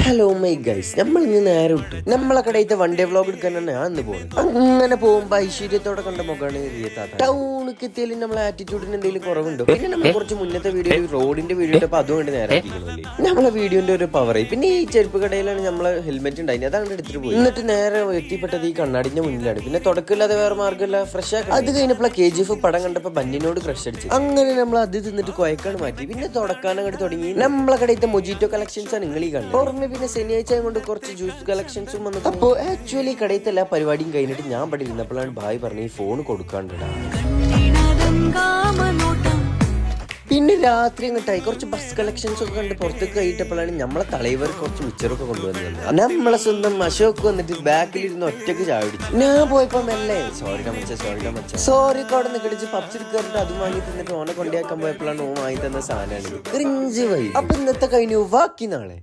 Hello my guys, നമ്മൾ ഇന്ന് നേരെ വിട്ടു നമ്മളെ കടയിലത്തെ വൺ ഡേ വ്ലോഗ് എടുക്കാൻ തന്നെ ഞാൻ ഇന്ന് പോകുന്നത്. അങ്ങനെ പോകുമ്പോ ഐശ്വര്യത്തോടെ കണ്ട മുഖമാണ് ടൗണിക്ക് എത്തിയാലും നമ്മളെ ആറ്റിറ്റ്യൂഡിന് എന്തെങ്കിലും കുറവുണ്ടോ? പിന്നെ നമ്മൾ കുറച്ച് മുന്നത്തെ വീഡിയോ റോഡിന്റെ വീഡിയോ ഇട്ടപ്പോ അതും കൊണ്ട് നേരെ നമ്മളെ വീഡിയോന്റെ ഒരു പവർ. പിന്നെ ഈ ചെരുപ്പ് കടയിലാണ് നമ്മളെ ഹെൽമെറ്റ് ഉണ്ടായി, അതാണ് എടുത്തിട്ട് പോയി. എന്നിട്ട് നേരെ എത്തിപ്പെട്ടത് ഈ കണ്ണാടിന്റെ മുന്നിലാണ്. പിന്നെ തുടക്കമില്ലാതെ വേറെ മാർഗമില്ല, ഫ്രഷ് ആക്കി അത് കഴിഞ്ഞപ്പോൾ KGF പടം കണ്ടപ്പോ ബന്നിനോട് ക്രഷ് അടിച്ചു. അങ്ങനെ നമ്മൾ അത് തിന്നിട്ട് കൊയക്കാണ് മാറ്റി. പിന്നെ തുടക്കാനങ്ങോട്ട് തുടങ്ങി. നമ്മളെ കടയിലത്തെ മൊജിറ്റോ കളക്ഷൻസ് ആണ് നിങ്ങൾ ഈ കണ്ടത്. പിന്നെ ശനിയാഴ്ച കൊണ്ട് കുറച്ച് ജ്യൂസ് കളക്ഷൻസും വന്നു. അപ്പോൾ ആക്ച്വലി കടയിലത്തെ എല്ലാ പരിപാടിയും കഴിഞ്ഞിട്ട് ഞാൻ ഇവിടെ ഇരുന്നപ്പോഴാണ് ഭായ് പറഞ്ഞ ഈ ഫോൺ കൊടുക്കാണ്ടിടാ. പിന്നെ രാത്രി അങ്ങോട്ടായി കുറച്ച് ബസ് കളക്ഷൻസ് ഒക്കെ കണ്ട് പുറത്തേക്ക് കഴിഞ്ഞപ്പോഴാണ് നമ്മളെ തലൈവർ കുറച്ച് മിച്ചറൊക്കെ കൊണ്ടുവന്നത്. നമ്മളെ സ്വന്തം അശോക് വന്നിട്ട് ബാക്കിലിരുന്ന് ഒറ്റക്ക് ചാടിച്ചു. ഞാൻ പോയപ്പോ മെല്ലെ സോറി അവിടെ നിൽക്കിടിച്ച് പപ്സ് കയറിട്ട് അത് വാങ്ങി തന്നിട്ട് ഓനെ കൊണ്ടിയാക്കാൻ പോയപ്പോഴാണ് ഓൻ വാങ്ങി തന്ന സാധനമാണ്. ക്രിഞ്ച് വൈ. അപ്പൊ ഇന്നത്തെ കഴിഞ്ഞു, ബാക്കി നാളെ.